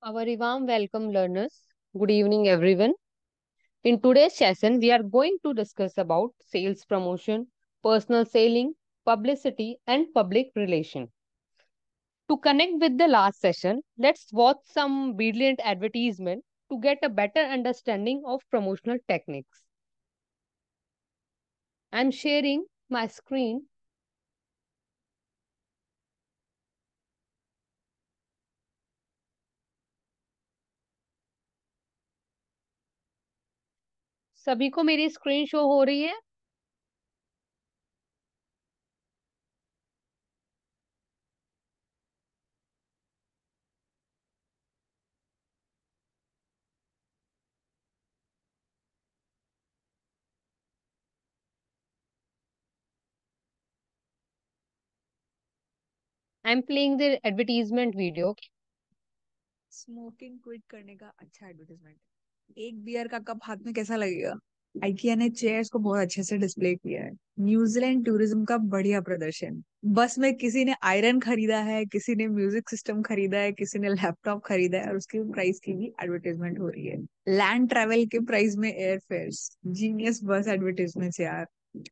A very warm welcome, learners. Good evening, everyone. In today's session, we are going to discuss about sales promotion, personal selling, publicity, and public relation. To connect with the last session, let's watch some brilliant advertisement to get a better understanding of promotional techniques. I'm sharing my screen. सभी को मेरी screen show हो रही है? I'm playing the advertisement video. Smoking quit करने का अच्छा advertisement. एक बियर का कप हाथ में कैसा लगेगा? IKEA ने चेयर्स को बहुत अच्छे से डिस्प्ले किया है। न्यूजीलैंड टूरिज्म का बढ़िया प्रदर्शन। बस में किसी ने आयरन खरीदा है, किसी ने म्यूजिक सिस्टम खरीदा है, किसी ने लैपटॉप खरीदा है और उसकी प्राइस की भी एडवर्टाइजमेंट हो रही है। लैंड ट्रेवल के प्राइस में एयर फेयर्स। जीनियस बस एडवर्टाइजमेंट यार।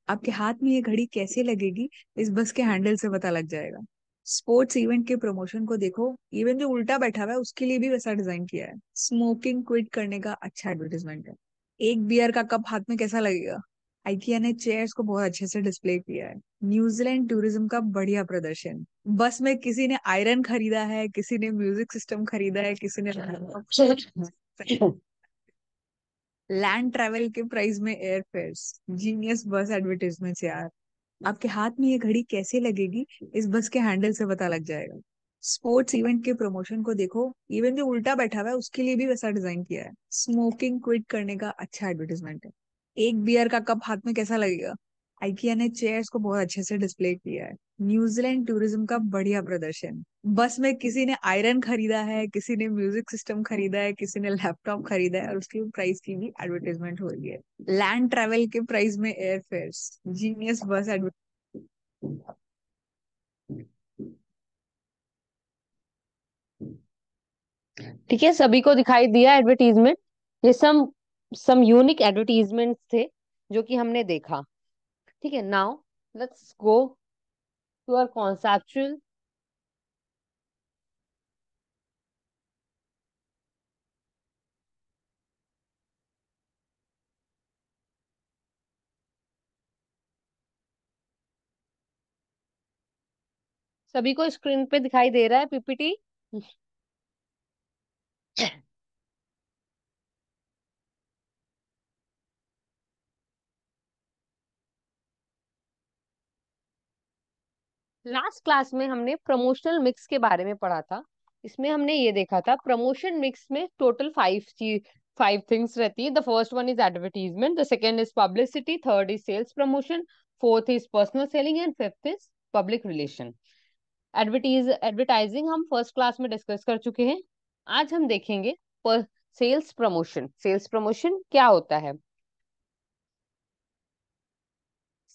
आपके हाथ में ये घड़ी कैसे लगेगी, इस बस के हैंडल से पता लग जाएगा। स्पोर्ट्स इवेंट के प्रमोशन को देखो, इवन जो उल्टा बैठा हुआ है उसके लिए भी वैसा डिजाइन किया है। स्मोकिंग क्विट करने का अच्छा एडवर्टाइजमेंट है। एक बियर का कप हाथ में कैसा लगेगा? IKEA ने चेयर्स को बहुत अच्छे से डिस्प्ले किया है। न्यूजीलैंड टूरिज्म का बढ़िया प्रदर्शन। बस में किसी ने आयरन खरीदा है, किसी ने म्यूजिक सिस्टम खरीदा है, किसी ने लैंड ट्रैवल के प्राइस में एयर फेयर्स। जीनियस बस एडवर्टाइजमेंट्स यार। आपके हाथ में ये घड़ी कैसे लगेगी, इस बस के हैंडल से पता लग जाएगा। स्पोर्ट्स इवेंट के प्रमोशन को देखो, इवन जो उल्टा बैठा हुआ है उसके लिए भी वैसा डिजाइन किया है। स्मोकिंग क्विट करने का अच्छा एडवर्टाइजमेंट है। एक बियर का कप हाथ में कैसा लगेगा? IKEA ने चेयर्स को बहुत अच्छे से डिस्प्ले किया है। न्यूजीलैंड टूरिज्म का बढ़िया प्रदर्शन। बस में किसी ने आयरन खरीदा है, किसी ने म्यूजिक सिस्टम खरीदा है, किसी ने लैपटॉप खरीदा है और उसकी प्राइस की भी एडवर्टाइजमेंट हो रही है। लैंड ट्रैवल के प्राइस में एयर फेयर्स। जीनियस बस। ठीक है, सभी को दिखाई दिया एडवर्टीजमेंट। ये सम यूनिक एडवर्टीजमेंट थे जो कि हमने देखा। ठीक है, now let's go to our conceptual. सभी को स्क्रीन पे दिखाई दे रहा है पीपीटी? लास्ट क्लास में हमने प्रमोशनल मिक्स के बारे में पढ़ा था। इसमें हमने ये देखा था, प्रमोशन मिक्स में टोटल फाइव थिंग्स रहती है। The first one is advertisement, the second is publicity, third is sales promotion, fourth is personal selling and fifth is public relation. Advertising हम फर्स्ट क्लास में डिस्कस कर चुके हैं। आज हम देखेंगे पर सेल्स प्रमोशन। सेल्स प्रमोशन क्या होता है?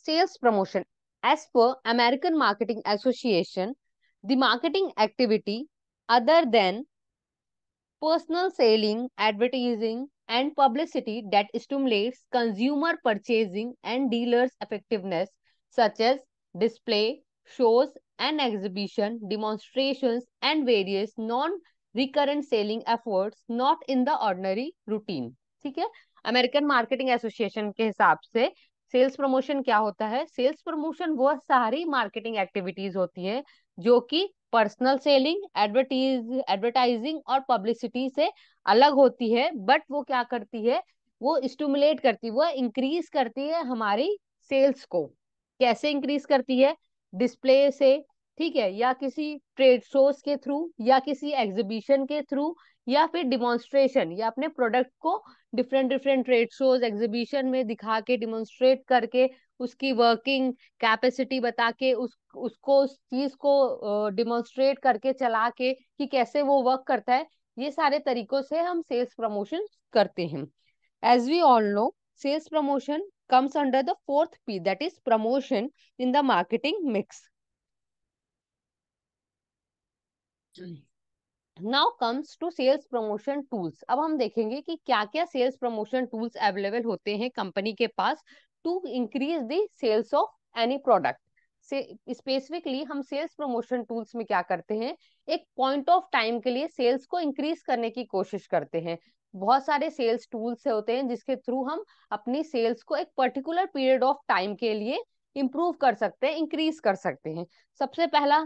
Sales promotion. As per American Marketing Association, the marketing activity other than personal selling, advertising, and publicity that stimulates consumer purchasing and dealers' effectiveness, such as display, shows and exhibition, demonstrations, and various non-recurrent selling efforts not in the ordinary routine. ठीक है, American marketing association के हिसाब से sales promotion क्या होता है? Sales promotion वो सारी मार्केटिंग एक्टिविटीज होती है जो कि पर्सनल सेलिंग, एडवर्टाइजिंग और पब्लिसिटी से अलग होती है। बट वो क्या करती है? वो स्टिमुलेट करती है, वो इंक्रीज करती है हमारी सेल्स को। कैसे इंक्रीज करती है? डिस्प्ले से, ठीक है, या किसी ट्रेड शोज के थ्रू, या किसी एग्जीबिशन के थ्रू, या फिर डिमॉन्स्ट्रेशन, या अपने प्रोडक्ट को different different trade shows exhibition में दिखा के, डिमॉन्स्ट्रेट करके, उसकी वर्किंग कैपेसिटी बता के, उसको उस चीज को डिमॉन्स्ट्रेट करके, चला के कि कैसे वो वर्क करता है। ये सारे तरीकों से हम सेल्स प्रमोशन करते हैं। As we all know, sales promotion comes under the fourth P, that is promotion in the marketing mix. Now comes to sales promotion tools. अब हम देखेंगे कि क्या क्या सेल्स प्रमोशन टूल्स अवेलेबल होते हैं कंपनी के पास to increase the sales of any product. से स्पेसिफिकली हम सेल्स प्रमोशन टूल्स में क्या करते हैं, एक पॉइंट ऑफ टाइम के लिए सेल्स को इंक्रीज करने की कोशिश करते हैं। बहुत सारे सेल्स टूल्स होते हैं जिसके थ्रू हम अपनी सेल्स को एक पर्टिकुलर पीरियड ऑफ टाइम के लिए इंप्रूव कर सकते हैं, इंक्रीज कर सकते हैं। सबसे पहला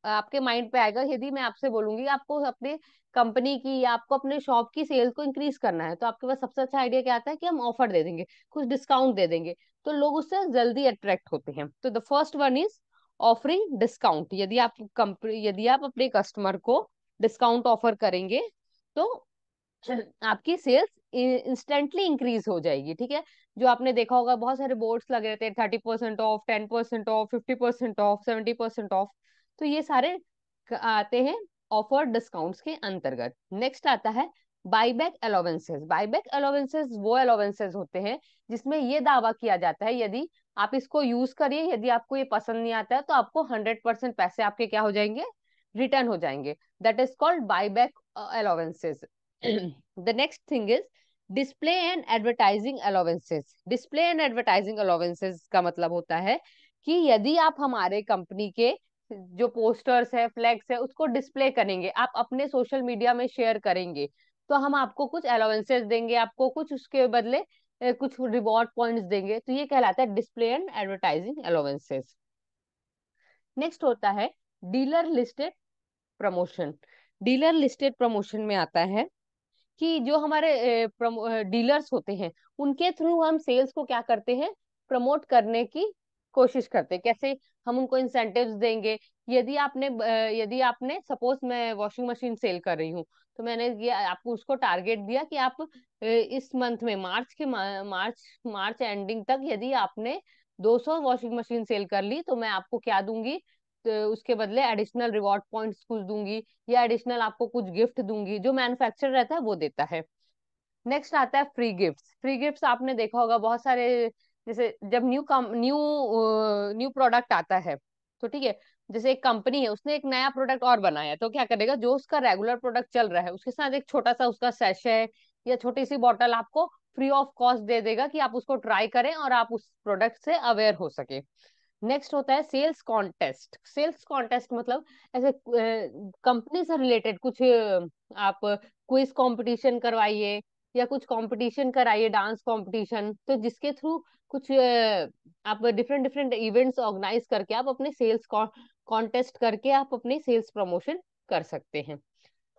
आपके माइंड पे आएगा, यदि मैं आपसे बोलूंगी आपको अपने कंपनी की या आपको अपने शॉप की सेल को इंक्रीज करना है, तो आपके पास सबसे अच्छा आइडिया क्या आता है कि हम ऑफर दे देंगे, कुछ डिस्काउंट दे देंगे, तो लोग उससे जल्दी अट्रैक्ट होते हैं। तो the first one is offering discount. यदि आप अपने कस्टमर को डिस्काउंट ऑफर करेंगे तो आपकी सेल्स इंस्टेंटली इंक्रीज हो जाएगी। ठीक है, जो आपने देखा होगा बहुत सारे बोर्ड्स लगे रहते हैं, 30% ऑफ, 10% ऑफ, 50% ऑफ, 70% ऑफ। तो ये सारे आते हैं ऑफर डिस्काउंट्स के अंतर्गत। नेक्स्ट आता है बाईबैक अलाउंसेस। बाईबैक अलाउंसेस वो अलाउंसेस होते हैं जिसमें ये दावा किया जाता है यदि आप इसको यूज करिए, यदि आपको ये पसंद नहीं आता है तो आपको 100% पैसे आपके क्या हो जाएंगे, रिटर्न हो जाएंगे। That is called buyback allowances. The next thing is display and advertising allowances. Display and advertising allowances का मतलब होता है कि यदि आप हमारे कंपनी के जो पोस्टर्स है, फ्लैग्स है, उसको डिस्प्ले करेंगे, आप अपने सोशल मीडिया में शेयर करेंगे, तो हम आपको कुछ अलाउंसेस देंगे, आपको कुछ उसके बदले कुछ रिवॉर्ड पॉइंट्स देंगे। तो ये कहलाता है display and advertising allowances. Next होता है dealer listed promotion. Dealer listed promotion में आता है कि जो हमारे डीलर्स होते हैं उनके थ्रू हम सेल्स को क्या करते हैं, प्रमोट करने की कोशिश करते हैं। कैसे, हम उनको इंसेंटिव्स देंगे। यदि आपने सपोज मैं वॉशिंग मशीन सेल कर रही हूँ, तो मैंने ये आपको उसको टारगेट दिया कि आप इस मंथ में मार्च एंडिंग तक यदि आपने 200 वॉशिंग मशीन सेल कर ली तो मैं आपको क्या दूंगी, तो उसके बदले एडिशनल रिवॉर्ड पॉइंट्स कुछ दूंगी या एडिशनल आपको कुछ गिफ्ट दूंगी, जो मैन्युफैक्चरर रहता है वो देता है। नेक्स्ट आता है फ्री गिफ्ट्स। फ्री गिफ्ट्स आपने देखा होगा बहुत सारे, जैसे जब न्यू प्रोडक्ट आता है, तो ठीक है, जैसे एक कंपनी है उसने एक नया प्रोडक्ट और बनाया, तो क्या करेगा, जो उसका रेगुलर प्रोडक्ट चल रहा है उसके साथ एक छोटा सा उसका सैशे या छोटी सी बॉटल आपको फ्री ऑफ कॉस्ट दे देगा कि आप उसको ट्राई करें और आप उस प्रोडक्ट से अवेयर हो सके। नेक्स्ट होता है सेल्स कॉन्टेस्ट। सेल्स कॉन्टेस्ट मतलब ऐसे कंपनी से रिलेटेड कुछ आप क्विज कंपटीशन करवाइए या कुछ कंपटीशन कराइए, डांस कंपटीशन, तो जिसके थ्रू कुछ आप डिफरेंट डिफरेंट इवेंट्स ऑर्गेनाइज करके आप अपने सेल्स कॉन्टेस्ट करके आप अपनी सेल्स प्रमोशन कर सकते हैं।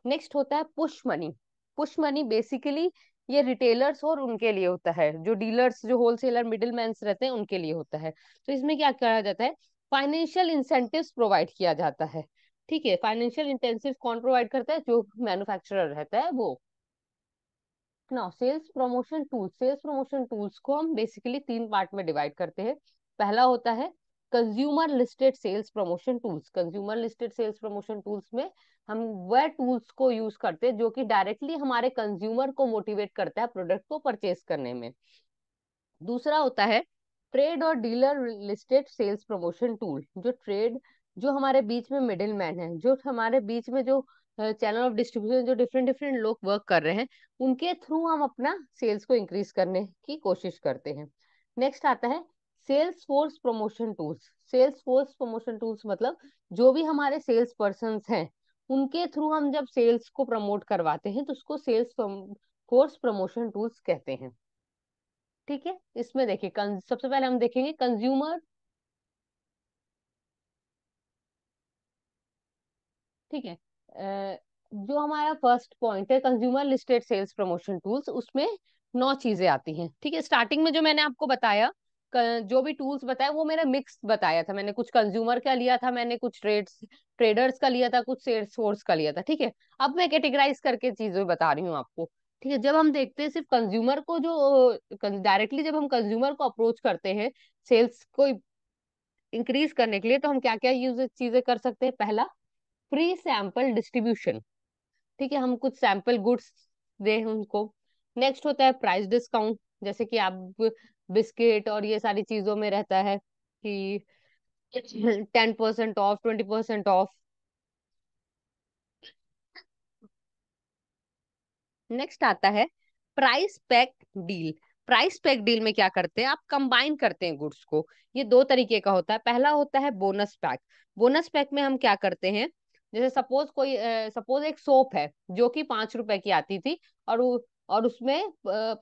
नेक्स्ट होता है push money. Push money basically ये रिटेलर्स और उनके लिए होता है, जो डीलर्स, जो होलसेलर मिडिल मैन्स रहते हैं उनके लिए होता है। तो इसमें क्या करा जाता है, फाइनेंशियल इंसेंटिव्स प्रोवाइड किया जाता है। ठीक है, फाइनेंशियल इंसेंटिव कौन प्रोवाइड करता है, जो मैन्युफैक्चरर रहता है वो। Now sales promotion tools. Sales promotion tools को हम बेसिकली तीन पार्ट में डिवाइड करते हैं। पहला होता है consumer listed sales promotion tools. Consumer listed sales promotion tools में हम वह टूल्स को यूज करते हैं जो कि डायरेक्टली हमारे कंज्यूमर को मोटिवेट करता है प्रोडक्ट को परचेज करने में। दूसरा होता है ट्रेड और dealer listed sales promotion tool. जो हमारे बीच में मिडिल मैन है, जो हमारे बीच में जो चैनल ऑफ डिस्ट्रीब्यूशन, जो डिफरेंट डिफरेंट लोग वर्क कर रहे हैं, उनके थ्रू हम अपना सेल्स को इंक्रीज करने की कोशिश करते हैं। नेक्स्ट आता है sales force promotion tools. Sales force promotion tools मतलब जो भी हमारे सेल्स पर्सन हैं उनके थ्रू हम जब सेल्स को प्रमोट करवाते हैं तो उसको सेल्स फोर्स प्रमोशन टूल्स कहते हैं। ठीक है, इसमें देखिए सबसे पहले हम देखेंगे कंज्यूमर। ठीक है, जो हमारा फर्स्ट पॉइंट है consumer listed sales promotion tools, उसमें 9 चीजें आती हैं। ठीक है, स्टार्टिंग में जो मैंने आपको बताया, जो भी टूल्स बताया वो मेरा मिक्स बताया था। मैंने कुछ कंज्यूमर का लिया था, मैंने कुछ ट्रेडर्स का लिया था, कुछ सेल्स फोर्स का लिया था। ठीक है, अब मैं कैटेगराइज करके चीजें बता रही हूँ आपको। ठीक है, जब हम देखते हैं सिर्फ कंज्यूमर को, जो डायरेक्टली जब हम कंज्यूमर को अप्रोच करते हैं सेल्स को इंक्रीज करने के लिए, तो हम क्या क्या यूज चीजें कर सकते हैं। पहला, फ्री सैंपल डिस्ट्रीब्यूशन। ठीक है, हम कुछ सैंपल गुड्स दें उनको। नेक्स्ट होता है प्राइस डिस्काउंट, जैसे कि आप बिस्किट और ये सारी चीजों में रहता है कि 10% ऑफ, 20% ऑफ। नेक्स्ट आता है price pack deal. Price pack deal में क्या करते हैं, आप कंबाइन करते हैं गुड्स को। ये दो तरीके का होता है। पहला होता है बोनस पैक। बोनस पैक में हम क्या करते हैं, जैसे सपोज एक सोप है जो कि 5 रुपए की आती थी, और उसमें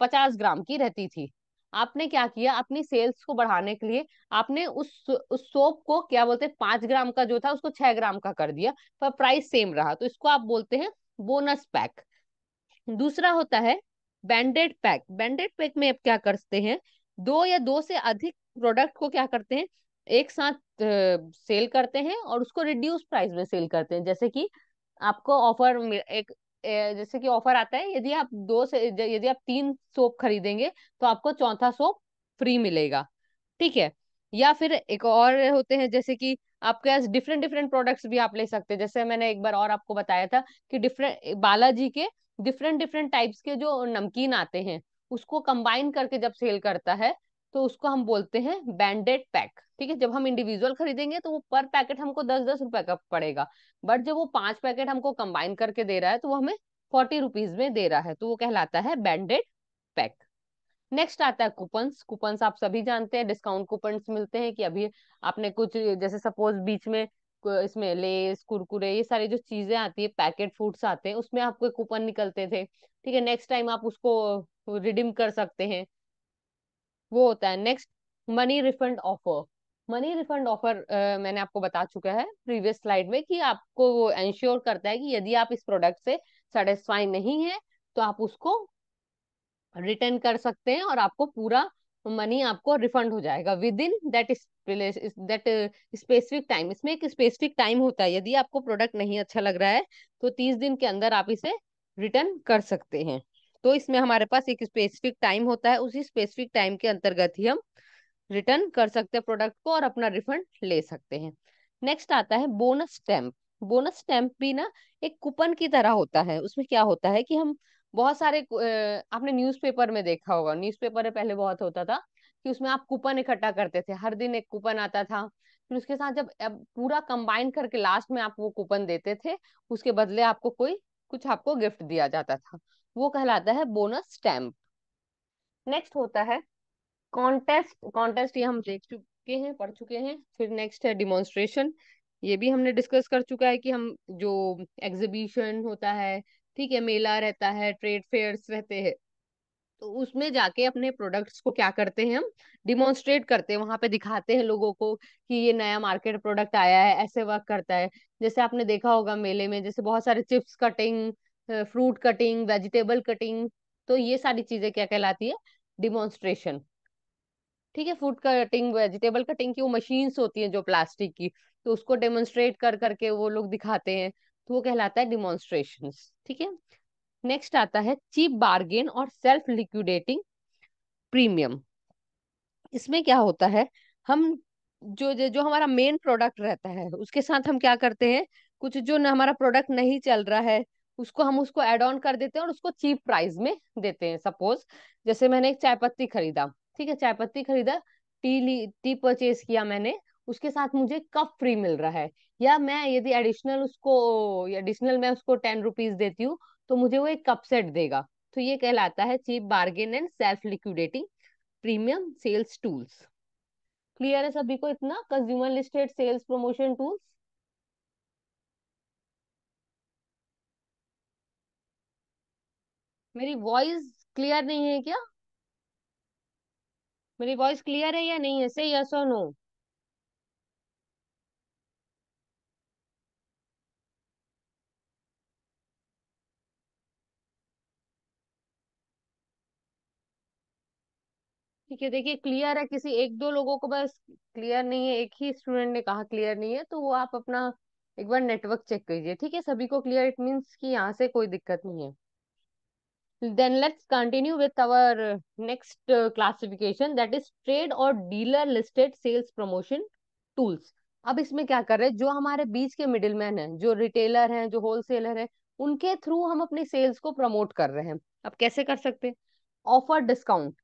50 ग्राम की रहती थी। आपने क्या किया, अपनी सेल्स को बढ़ाने के लिए आपने उस सोप को क्या बोलते हैं, 5 ग्राम का जो था उसको 6 ग्राम का कर दिया, पर प्राइस सेम रहा, तो इसको आप बोलते हैं बोनस पैक। दूसरा होता है बैंडेड पैक। बैंडेड पैक में अब क्या करते हैं, दो या दो से अधिक प्रोडक्ट को क्या करते हैं, एक साथ सेल करते हैं और उसको रिड्यूस प्राइस में सेल करते हैं। जैसे कि आपको जैसे कि ऑफर आता है, यदि आप 3 सोप खरीदेंगे तो आपको चौथा सोप फ्री मिलेगा। ठीक है। या फिर एक और होते हैं, जैसे कि आपके पास डिफरेंट डिफरेंट प्रोडक्ट्स भी आप ले सकते हैं। जैसे मैंने एक बार और आपको बताया था कि डिफरेंट बालाजी के डिफरेंट डिफरेंट टाइप्स के जो नमकीन आते हैं, उसको कंबाइन करके जब सेल करता है तो उसको हम बोलते हैं बैंडेड पैक। ठीक है। जब हम इंडिविजुअल खरीदेंगे तो वो पर पैकेट हमको 10-10 रुपए का पड़ेगा, बट जब वो 5 पैकेट हमको कंबाइन करके दे रहा है तो वो हमें 40 रुपीज में दे रहा है, तो वो कहलाता है बैंडेड पैक। नेक्स्ट आता है कूपन्स। कूपन्स आप सभी जानते हैं, डिस्काउंट कूपन्स मिलते हैं कि अभी आपने कुछ, जैसे सपोज बीच में इसमें लेस कुरकुरे ये सारी जो चीजें आती है, पैकेट फूड्स आते हैं, उसमें आपको कूपन निकलते थे। ठीक है। नेक्स्ट टाइम आप उसको रिडीम कर सकते हैं, वो होता है। Next money refund offer. Money refund offer मैंने आपको बता चुका है प्रीवियस स्लाइड में कि आपको वो इंश्योर करता है कि यदि आप इस प्रोडक्ट से सेटिस्फाई नहीं है तो आप उसको रिटर्न कर सकते हैं और आपको पूरा मनी आपको रिफंड हो जाएगा with in that specific time. इसमें एक स्पेसिफिक टाइम होता है, यदि आपको प्रोडक्ट नहीं अच्छा लग रहा है तो 30 दिन के अंदर आप इसे रिटर्न कर सकते हैं। तो इसमें हमारे पास एक स्पेसिफिक टाइम होता है, उसी स्पेसिफिक टाइम के अंतर्गत ही हम रिटर्न कर सकते हैं प्रोडक्ट को और अपना रिफंड ले सकते हैं। नेक्स्ट आता है बोनस स्टैम्प। बोनस स्टैम्प भी ना एक कूपन की तरह होता है। उसमें क्या होता है कि हम बहुत सारे आपने न्यूज़पेपर में देखा होगा, न्यूज़पेपर में पहले बहुत होता था कि उसमें आप कूपन इकट्ठा करते थे, हर दिन एक कूपन आता था। फिर उसके साथ जब अब पूरा कंबाइन करके लास्ट में आप वो कूपन देते थे, उसके बदले आपको कोई कुछ आपको गिफ्ट दिया जाता था, वो कहलाता है बोनस स्टैम्प। नेक्स्ट होता है कॉन्टेस्ट। कॉन्टेस्ट ये हम देख चुके हैं, पढ़ चुके हैं। फिर नेक्स्ट है डिमॉन्स्ट्रेशन। ये भी हमने डिस्कस कर चुका है कि हम जो एग्जीबिशन होता है, ठीक है, मेला रहता है, ट्रेड फेयर्स रहते हैं, तो उसमें जाके अपने प्रोडक्ट्स को क्या करते हैं, हम डिमॉन्स्ट्रेट करते हैं, वहां पे दिखाते हैं लोगों को कि ये नया मार्केट प्रोडक्ट आया है, ऐसे वर्क करता है। जैसे आपने देखा होगा मेले में, जैसे बहुत सारे chips cutting, fruit cutting, vegetable cutting, तो ये सारी चीजें क्या कहलाती है, डिमॉन्स्ट्रेशन। ठीक है। फूड कटिंग, वेजिटेबल कटिंग की वो मशीन्स होती हैं जो प्लास्टिक की, तो उसको डेमोन्स्ट्रेट कर करके वो लोग दिखाते हैं, तो वो कहलाता है डिमॉन्स्ट्रेशंस। ठीक है। नेक्स्ट आता है चीप बार्गेन और सेल्फ लिक्विडेटिंग प्रीमियम। इसमें क्या होता है, हम जो हमारा मेन प्रोडक्ट रहता है उसके साथ हम क्या करते हैं, कुछ जो न हमारा प्रोडक्ट नहीं चल रहा है उसको ऐड ऑन कर देते हैं और उसको चीप प्राइस में देते हैं। सपोज जैसे मैंने एक चाय पत्ती खरीदा, ठीक है, चाय पत्ती खरीदा, टी परचेज किया मैंने, उसके साथ मुझे कप फ्री मिल रहा है, या मैं यदि एडिशनल मैं उसको 10 रुपीज देती हूँ तो मुझे वो एक कप सेट देगा। तो ये कहलाता है cheap bargain and self liquidating premium sales tools. Clear है सभी को इतना, consumer listed sales promotion tools? मेरी वॉइस क्लियर नहीं है क्या? मेरी वॉइस क्लियर है या नहीं है, से यस और नो? ठीक है। देखिए क्लियर है, किसी एक दो लोगों को बस क्लियर नहीं है, एक ही स्टूडेंट ने कहा क्लियर नहीं है, तो वो आप अपना एक बार नेटवर्क चेक कीजिए। ठीक है, सभी को क्लियर, इट मीन्स कि यहाँ से कोई दिक्कत नहीं है। Then let's continue with our next classification, that is trade और dealer listed sales promotion tools। अब इसमें क्या कर रहे हैं, जो हमारे बीच के मिडिलमैन हैं, जो रिटेलर हैं, जो होलसेलर हैं, उनके थ्रू हम अपनी सेल्स को प्रमोट कर रहे हैं। अब कैसे कर सकते हैं, ऑफर डिस्काउंट।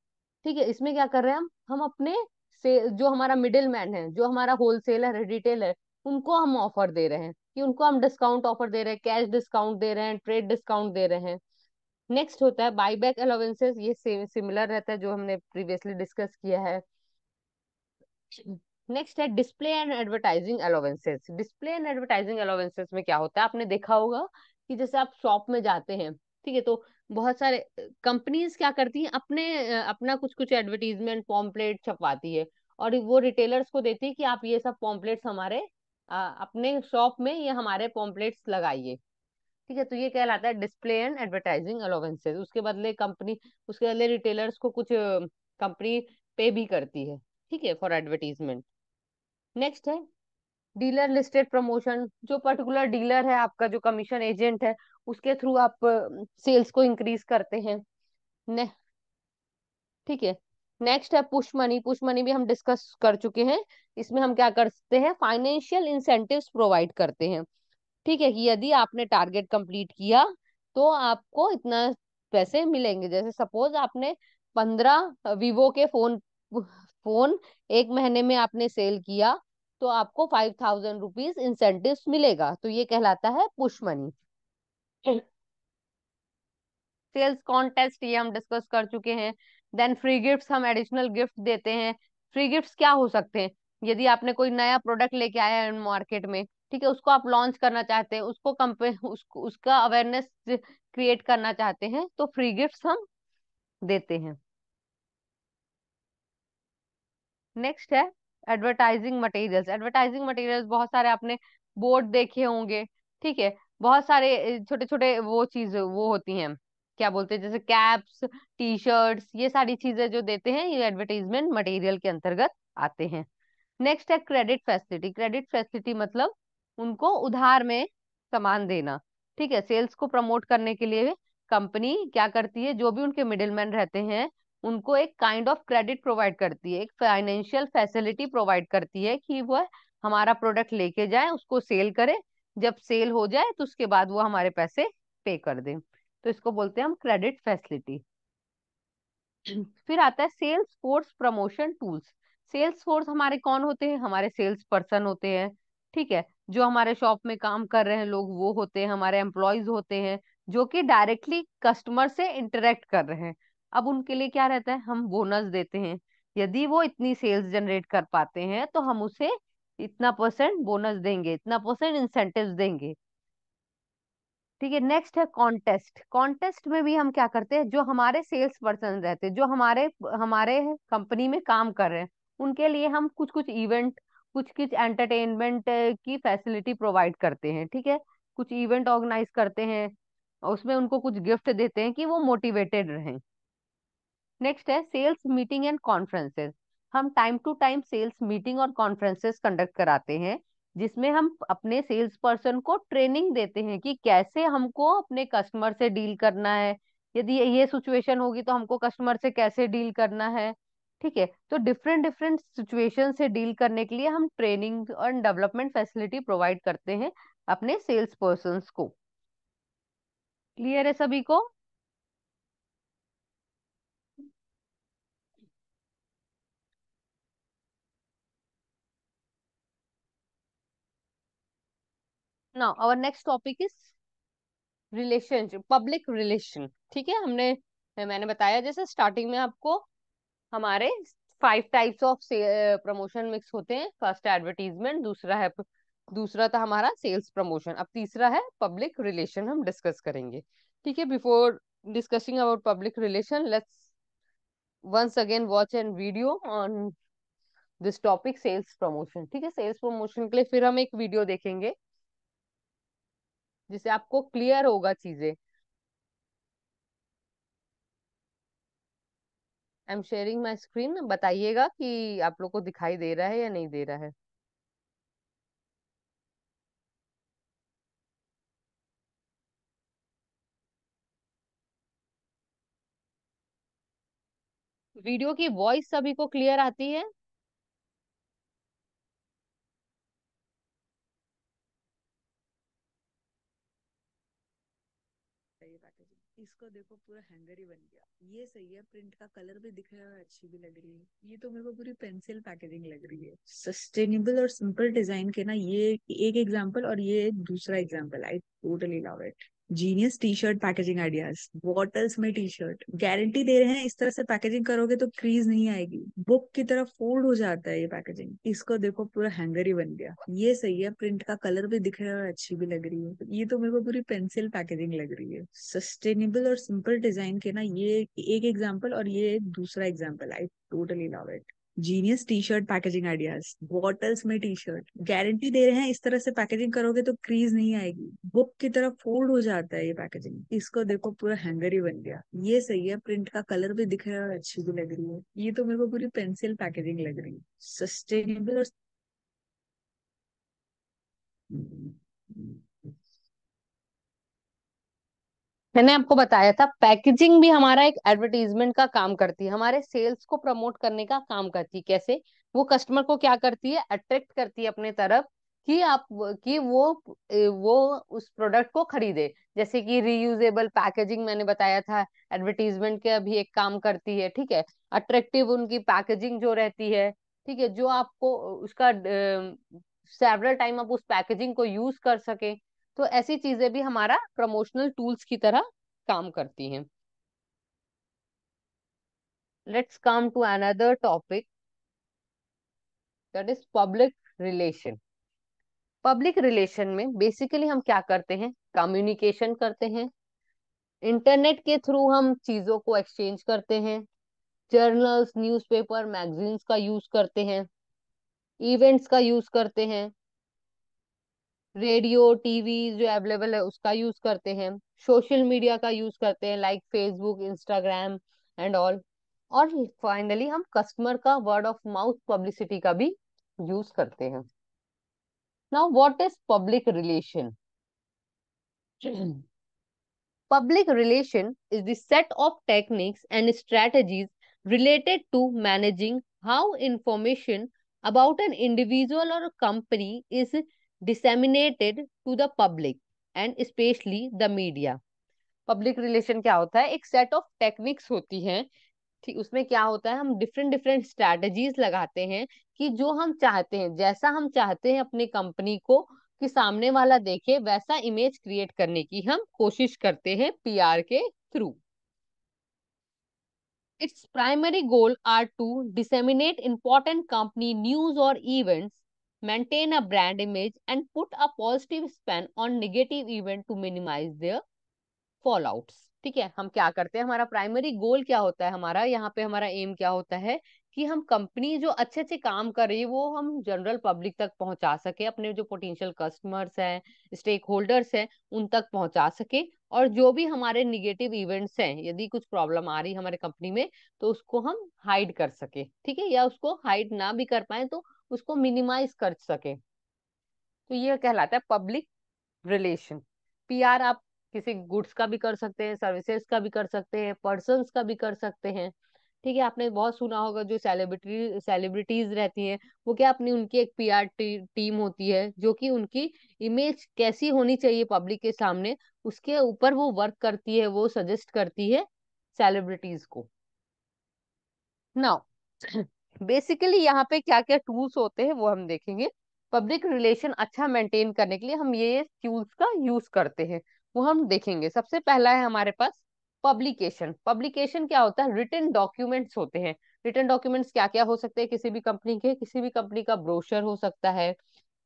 ठीक है। इसमें क्या कर रहे हैं, हम अपने से जो हमारा मिडिल मैन है, जो हमारा होलसेलर है, रिटेलर, उनको हम ऑफर दे रहे हैं कि उनको हम डिस्काउंट ऑफर दे रहे हैं, कैश डिस्काउंट दे रहे हैं, ट्रेड डिस्काउंट दे रहे हैं। नेक्स्ट होता है बाईबैक अलाउंसेस, ये सिमिलर रहता है जो हमने प्रीवियसली डिस्कस किया है। नेक्स्ट है display and advertising allowances. Display and advertising allowances में क्या होता है, आपने देखा होगा कि जैसे आप शॉप में जाते हैं, ठीक है, तो बहुत सारे कंपनीज क्या करती हैं, अपना कुछ कुछ एडवर्टीजमेंट पॉम्पलेट छपवाती है और वो रिटेलर्स को देती है कि आप ये सब पॉम्पलेट्स हमारे अपने शॉप में ये हमारे पॉम्पलेट्स लगाइए। ठीक है, तो ये कहलाता है डिस्प्ले एंड एडवर्टाइजिंग अलाउंसेस। उसके बदले रिटेलर्स को कुछ कंपनी पे भी करती है, ठीक है, फॉर एडवर्टीजमेंट। नेक्स्ट है डीलर लिस्टेड प्रमोशन। जो पर्टिकुलर डीलर है आपका, जो कमीशन एजेंट है, उसके थ्रू आप सेल्स को इंक्रीज करते हैं। ने, ठीक है। नेक्स्ट है पुश मनी। पुश मनी भी हम डिस्कस कर चुके हैं। इसमें हम क्या करते हैं, फाइनेंशियल इंसेंटिव्स प्रोवाइड करते हैं। ठीक है, कि यदि आपने टारगेट कंप्लीट किया तो आपको इतना पैसे मिलेंगे। जैसे सपोज आपने 15 वीवो के फोन फोन एक महीने में आपने सेल किया, तो आपको 5,000 रुपीज इंसेंटिव मिलेगा, तो ये कहलाता है पुश मनी। सेल्स कॉन्टेस्ट ये हम डिस्कस कर चुके हैं। देन फ्री गिफ्ट्स, हम एडिशनल गिफ्ट देते हैं। फ्री गिफ्ट्स क्या हो सकते हैं, यदि आपने कोई नया प्रोडक्ट लेके आया है मार्केट में, ठीक है, उसको आप लॉन्च करना चाहते हैं, उसका अवेयरनेस क्रिएट करना चाहते हैं, तो फ्री गिफ्ट्स हम देते हैं। नेक्स्ट है एडवर्टाइजिंग मटेरियल्स। एडवर्टाइजिंग मटेरियल्स बहुत सारे आपने बोर्ड देखे होंगे, ठीक है, बहुत सारे छोटे छोटे वो होती हैं, क्या बोलते हैं, जैसे कैप्स, टी शर्ट्स, ये सारी चीजें जो देते हैं ये एडवर्टाइजमेंट मटेरियल के अंतर्गत आते हैं। नेक्स्ट है क्रेडिट फैसिलिटी। क्रेडिट फैसिलिटी मतलब उनको उधार में सामान देना। ठीक है, सेल्स को प्रमोट करने के लिए कंपनी क्या करती है, जो भी उनके मिडिलमैन रहते हैं उनको एक काइंड ऑफ क्रेडिट प्रोवाइड करती है, एक फाइनेंशियल फैसिलिटी प्रोवाइड करती है कि वह हमारा प्रोडक्ट लेके जाए, उसको सेल करे, जब सेल हो जाए तो उसके बाद वो हमारे पैसे पे कर दे, तो इसको बोलते हैं हम क्रेडिट फैसिलिटी। फिर आता है sales force promotion tools. Sales force हमारे कौन होते हैं, हमारे सेल्स पर्सन होते हैं, ठीक है, जो हमारे शॉप में काम कर रहे हैं लोग वो होते हैं, हमारे एम्प्लॉयज होते हैं, जो कि डायरेक्टली कस्टमर से इंटरेक्ट कर रहे हैं। अब उनके लिए क्या रहता है, हम बोनस देते हैं। यदि वो इतनी सेल्स जनरेट कर पाते हैं तो हम उसे इतना परसेंट बोनस देंगे, इतना परसेंट इंसेंटिव देंगे। ठीक है, नेक्स्ट है कॉन्टेस्ट। कॉन्टेस्ट में भी हम क्या करते हैं, जो हमारे सेल्स पर्सन रहते हैं, जो हमारे हमारे कंपनी में काम कर रहे हैं, उनके लिए हम कुछ कुछ इवेंट, कुछ कुछ एंटरटेनमेंट की फैसिलिटी प्रोवाइड करते हैं। ठीक है, कुछ इवेंट ऑर्गेनाइज करते हैं और उसमें उनको कुछ गिफ्ट देते हैं कि वो मोटिवेटेड रहें। नेक्स्ट है सेल्स मीटिंग एंड कॉन्फ्रेंसेस। हम time to time sales meeting और कॉन्फ्रेंसेस कंडक्ट कराते हैं, जिसमें हम अपने सेल्स पर्सन को ट्रेनिंग देते हैं कि कैसे हमको अपने कस्टमर से डील करना है, यदि ये सिचुएशन होगी तो हमको कस्टमर से कैसे डील करना है। ठीक है, तो डिफरेंट डिफरेंट सिचुएशन से डील करने के लिए हम ट्रेनिंग और डेवलपमेंट फैसिलिटी प्रोवाइड करते हैं अपने सेल्स पर्सन को। क्लियर है सभी को? Now our next topic is relationship, public relation. ठीक है, मैंने बताया जैसे स्टार्टिंग में आपको, हमारे 5 टाइप्स ऑफ प्रमोशन मिक्स होते हैं। फर्स्ट है एडवर्टीजमेंट, दूसरा था हमारा सेल्स प्रमोशन, अब तीसरा है पब्लिक रिलेशन, हम डिस्कस करेंगे। ठीक है, before discussing about public relation, let's once again watch an video on this topic sales promotion. ठीक है, सेल्स प्रमोशन के लिए फिर हम एक वीडियो देखेंगे जिससे आपको क्लियर होगा चीजें। I am sharing my screen, बताइएगा कि आप लोग को दिखाई दे रहा है या नहीं दे रहा है। वीडियो की वॉइस सभी को क्लियर आती है? ये पैकेजिंग, इसको देखो पूरा हैंगर ही बन गया। ये सही है, प्रिंट का कलर भी दिख रहा है, अच्छी भी लग रही है। ये तो मेरे को पूरी पेंसिल पैकेजिंग लग रही है। सस्टेनेबल और सिंपल डिजाइन के ना, ये एक एग्जांपल और ये दूसरा example, I totally love it. Genius T shirt packaging ideas, bottles में टी शर्ट गारंटी दे रहे हैं, इस तरह से पैकेजिंग करोगे तो क्रीज नहीं आएगी, बुक की तरह फोल्ड हो जाता है ये पैकेजिंग, इसको देखो पूरा हैंगर ही बन गया, ये सही है, प्रिंट का कलर भी दिख रहा है और अच्छी भी लग रही है, ये तो मेरे को पूरी पेंसिल पैकेजिंग लग रही है। सस्टेनेबल और सिंपल डिजाइन के ना ये एक एग्जाम्पल, और ये एक दूसरा example, I totally love it. Genius T shirt packaging ideas, bottles में टी शर्ट गारंटी दे रहे हैं, इस तरह से पैकेजिंग करोगे तो क्रीज नहीं आएगी, बुक की तरह फोल्ड हो जाता है ये पैकेजिंग, इसको देखो पूरा हैंगर ही बन गया, ये सही है, प्रिंट का कलर भी दिख रहा है और अच्छी भी लग रही है, ये तो मेरे को पूरी पेंसिल पैकेजिंग लग रही है। सस्टेनेबल और मैंने आपको बताया था पैकेजिंग भी हमारा एक एडवर्टीजमेंट का काम करती है, हमारे सेल्स को प्रमोट करने का काम करती है। कैसे? वो कस्टमर को क्या करती है, अट्रैक्ट करती है अपने तरफ, कि आप कि वो उस प्रोडक्ट को खरीदे। जैसे कि रीयूजेबल पैकेजिंग मैंने बताया था, एडवर्टीजमेंट का भी एक काम करती है। ठीक है, अट्रैक्टिव उनकी पैकेजिंग जो रहती है, ठीक है, जो आपको उसका सेवरल टाइम आप उस पैकेजिंग को यूज कर सके। तो ऐसी चीजें भी हमारा प्रमोशनल टूल्स की तरह काम करती हैं। Let's come to another topic, that is public relation. Public relation में बेसिकली हम क्या करते हैं, कम्युनिकेशन करते हैं। इंटरनेट के थ्रू हम चीजों को एक्सचेंज करते हैं। जर्नल्स, न्यूज़पेपर, मैगजीन्स का यूज करते हैं। इवेंट्स का यूज करते हैं। रेडियो, टीवी जो अवेलेबल है उसका यूज करते हैं। सोशल मीडिया का यूज करते हैं, like Facebook, Instagram and all. और फाइनली हम कस्टमर का वर्ड ऑफ माउथ पब्लिसिटी का भी यूज करते हैं। Now what is public relation? Public relation is the set of techniques and strategies related to managing how information about an individual or a company is disseminated to the public and especially the media. Public relation क्या होता है? एक set of techniques होती हैं। ठीक, उसमें क्या होता है, हम डिफरेंट डिफरेंट स्ट्रैटेजीज लगाते हैं कि जो हम चाहते हैं, जैसा हम चाहते हैं अपनी कंपनी को कि सामने वाला देखे, वैसा इमेज क्रिएट करने की हम कोशिश करते हैं पीआर के through. Its primary goal are to disseminate important company news or events, maintain a brand image, and put a positive spin on negative event to minimize their फॉलआउट्स। ठीक है, हम क्या करते हैं, हमारा प्राइमरी गोल क्या होता है, हमारा यहाँ पे हमारा एम क्या होता है कि हम कंपनी जो अच्छे अच्छे काम कर रही है वो हम जनरल पब्लिक तक पहुंचा सके, अपने जो पोटेंशियल कस्टमर्स हैं, स्टेक होल्डर्स हैं, उन तक पहुंचा सके। और जो भी हमारे निगेटिव इवेंट्स हैं, यदि कुछ प्रॉब्लम आ रही है हमारे कंपनी में, तो उसको हम हाइड कर सके। ठीक है, या उसको हाइड ना भी कर पाए तो उसको मिनिमाइज कर सके। तो ये कहलाता है पब्लिक रिलेशन। पीआर आप किसी गुड्स का भी कर सकते हैं, सर्विसेज का भी कर सकते हैं, पर्सन्स का भी कर सकते हैं। ठीक है, आपने बहुत सुना होगा जो सेलिब्रिटीज रहती हैं, वो क्या अपनी उनकी एक पीआर टीम होती है जो कि उनकी इमेज कैसी होनी चाहिए पब्लिक के सामने, उसके ऊपर वो वर्क करती है, वो सजेस्ट करती है सेलिब्रिटीज को। नाउ बेसिकली यहाँ पे क्या क्या टूल्स होते हैं वो हम देखेंगे। पब्लिक रिलेशन अच्छा मेंटेन करने के लिए हम ये टूल्स का यूज करते हैं, वो हम देखेंगे। सबसे पहला है हमारे पास पब्लिकेशन। पब्लिकेशन क्या होता है? रिटन डॉक्यूमेंट्स होते हैं। रिटन डॉक्यूमेंट्स क्या क्या हो सकते हैं? किसी भी कंपनी के, किसी भी कंपनी का ब्रोशर हो सकता है,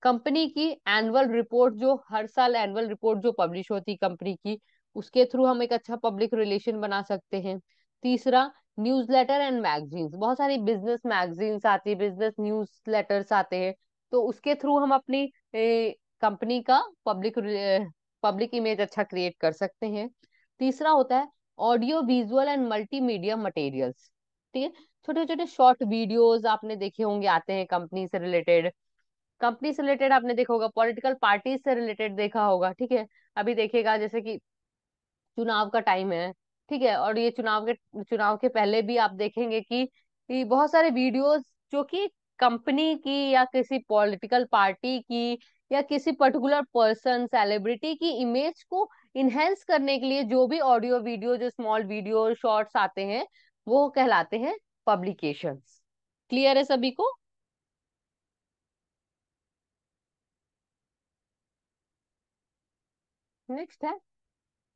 कंपनी की एनुअल रिपोर्ट, जो हर साल एनुअल रिपोर्ट जो पब्लिश होती है कंपनी की, उसके थ्रू हम एक अच्छा पब्लिक रिलेशन बना सकते हैं। तीसरा, न्यूज़लेटर एंड मैगजीन्स। बहुत सारी बिजनेस मैगजीन्स आती है, बिजनेस न्यूज लेटर्स आते हैं, तो उसके थ्रू हम अपनी कंपनी का पब्लिक इमेज अच्छा क्रिएट कर सकते हैं। तीसरा होता है audio visual and multimedia materials. ठीक है, छोटे छोटे शॉर्ट वीडियोस आपने देखे होंगे, आते हैं कंपनी से रिलेटेड। कंपनी से रिलेटेड आपने देखा होगा, पॉलिटिकल पार्टी से रिलेटेड देखा होगा। ठीक है, अभी देखिएगा जैसे कि चुनाव का टाइम है, ठीक है, और ये चुनाव के पहले भी आप देखेंगे कि बहुत सारे वीडियोस जो कि कंपनी की या किसी पॉलिटिकल पार्टी की या किसी पर्टिकुलर पर्सन सेलिब्रिटी की इमेज को इनहेंस करने के लिए जो भी ऑडियो वीडियो, जो स्मॉल वीडियो शॉर्ट्स आते हैं, वो कहलाते हैं पब्लिकेशंस। क्लियर है सभी को? नेक्स्ट है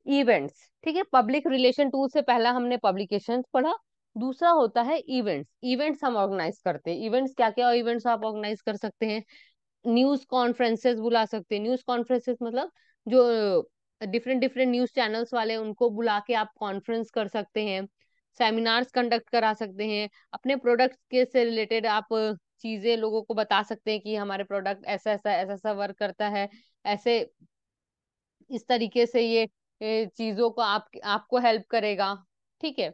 इवेंट्स, ठीक है। पब्लिक रिलेशन टूल से पहला हमने पब्लिकेशंस पढ़ा, दूसरा होता है इवेंट्स। इवेंट्स हम ऑर्गेनाइज करते हैं। इवेंट्स क्या क्या इवेंट्स आप ऑर्गेनाइज कर सकते हैं? न्यूज कॉन्फ्रेंसेस बुला सकते हैं। न्यूज कॉन्फ्रेंसेस मतलब जो डिफरेंट डिफरेंट न्यूज चैनल्स वाले हैं, उनको बुला के आप कॉन्फ्रेंस कर सकते हैं। सेमिनार्स कंडक्ट करा सकते हैं। अपने प्रोडक्ट्स के से रिलेटेड आप चीजें लोगों को बता सकते हैं कि हमारे प्रोडक्ट ऐसा ऐसा ऐसा ऐसा वर्क करता है, ऐसे इस तरीके से ये चीजों को आपको हेल्प करेगा, ठीक है।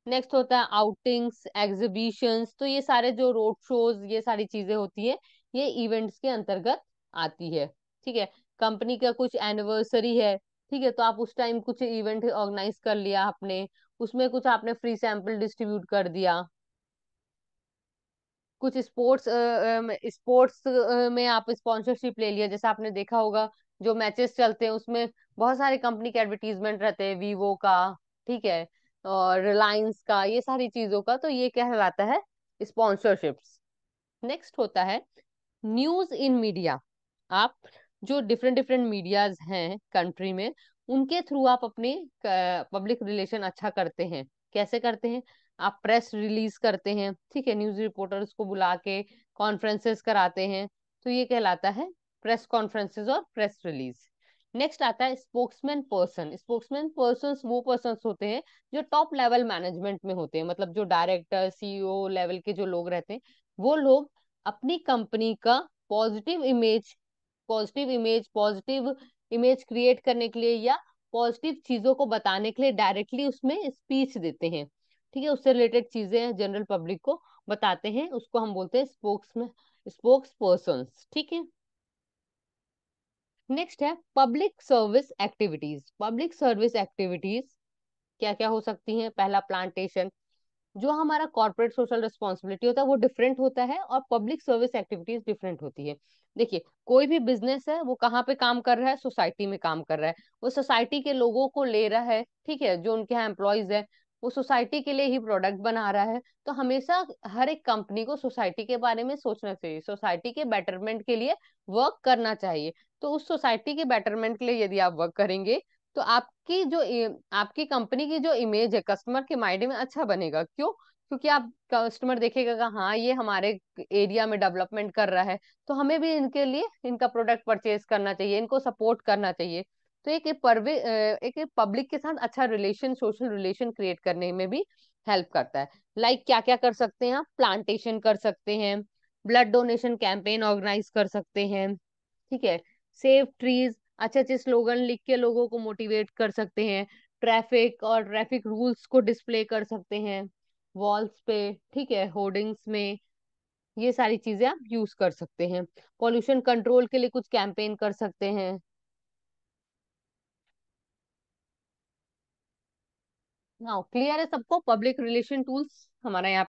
नेक्स्ट होता है आउटिंग्स, एग्जीबिशंस। तो ये सारे जो रोड शोज, ये सारी चीजें होती है, ये इवेंट्स के अंतर्गत आती है, ठीक है। कंपनी का कुछ एनिवर्सरी है, ठीक है, तो आप उस टाइम कुछ इवेंट ऑर्गेनाइज कर लिया आपने, उसमें कुछ आपने फ्री सैंपल डिस्ट्रीब्यूट कर दिया। कुछ स्पोर्ट्स स्पोर्ट्स में आप स्पॉन्सरशिप ले लिया, जैसे आपने देखा होगा जो मैचेस चलते हैं उसमें बहुत सारे कंपनी के एडवर्टीजमेंट रहते हैं, वीवो का, ठीक है, और रिलायंस का, ये सारी चीजों का, तो ये कहलाता है स्पॉन्सरशिप्स। नेक्स्ट होता है न्यूज इन मीडिया। आप जो डिफरेंट डिफरेंट मीडियाज हैं कंट्री में, उनके थ्रू आप अपनी पब्लिक रिलेशन अच्छा करते हैं। कैसे करते हैं? आप प्रेस रिलीज करते हैं, ठीक है, न्यूज रिपोर्टर्स को बुला के कॉन्फ्रेंसेस कराते हैं, तो ये कहलाता है प्रेस कॉन्फ्रेंसेस और प्रेस रिलीज। नेक्स्ट आता है स्पोक्समैन पर्सन। स्पोक्समैन पर्सन वो पर्सन होते हैं जो टॉप लेवल मैनेजमेंट में होते हैं, मतलब जो डायरेक्टर, सीईओ लेवल के जो लोग रहते हैं, वो लोग अपनी कंपनी का positive image positive image create करने के लिए या पॉजिटिव चीजों को बताने के लिए डायरेक्टली उसमें स्पीच देते हैं, ठीक है। उससे रिलेटेड चीजें जनरल पब्लिक को बताते हैं, उसको हम बोलते हैं स्पोक्स पर्सन्स, ठीक है। नेक्स्ट है public service activities. Public service activities क्या क्या हो सकती हैं? पहला प्लांटेशन। जो हमारा कॉर्पोरेट सोशल रिस्पॉन्सिबिलिटी होता है वो डिफरेंट होता है, और पब्लिक सर्विस एक्टिविटीज डिफरेंट होती है। देखिए, कोई भी बिजनेस है वो कहाँ पे काम कर रहा है? सोसाइटी में काम कर रहा है। वो सोसाइटी के लोगों को ले रहा है, ठीक है, जो उनके यहाँ एम्प्लॉयज है, वो सोसाइटी के लिए ही प्रोडक्ट बना रहा है। तो हमेशा हर एक कंपनी को सोसाइटी के बारे में सोचना चाहिए, सोसाइटी के बेटरमेंट के लिए वर्क करना चाहिए। तो उस सोसाइटी के बेटरमेंट के लिए यदि आप वर्क करेंगे, तो आपकी कंपनी की जो इमेज है कस्टमर के माइंड में अच्छा बनेगा। क्यों? क्योंकि आप कस्टमर देखेगा कि हाँ, ये हमारे एरिया में डेवलपमेंट कर रहा है, तो हमें भी इनके लिए इनका प्रोडक्ट परचेज करना चाहिए, इनको सपोर्ट करना चाहिए। तो एक पब्लिक के साथ अच्छा रिलेशन, सोशल रिलेशन क्रिएट करने में भी हेल्प करता है। लाइक क्या क्या कर सकते हैं आप? प्लांटेशन कर सकते हैं, ब्लड डोनेशन कैंपेन ऑर्गेनाइज कर सकते हैं, ठीक है, सेव ट्रीज, अच्छे अच्छे स्लोगन लिख के लोगों को मोटिवेट कर सकते हैं, ट्रैफिक रूल्स को डिस्प्ले कर सकते हैं वॉल्स पे, ठीक है, होर्डिंग्स में। ये सारी चीजें आप यूज कर सकते हैं। पॉल्यूशन कंट्रोल के लिए कुछ कैंपेन कर सकते हैं। हाँ, क्लियर है सबको? पब्लिक रिलेशन टूल्स हमारा यहाँ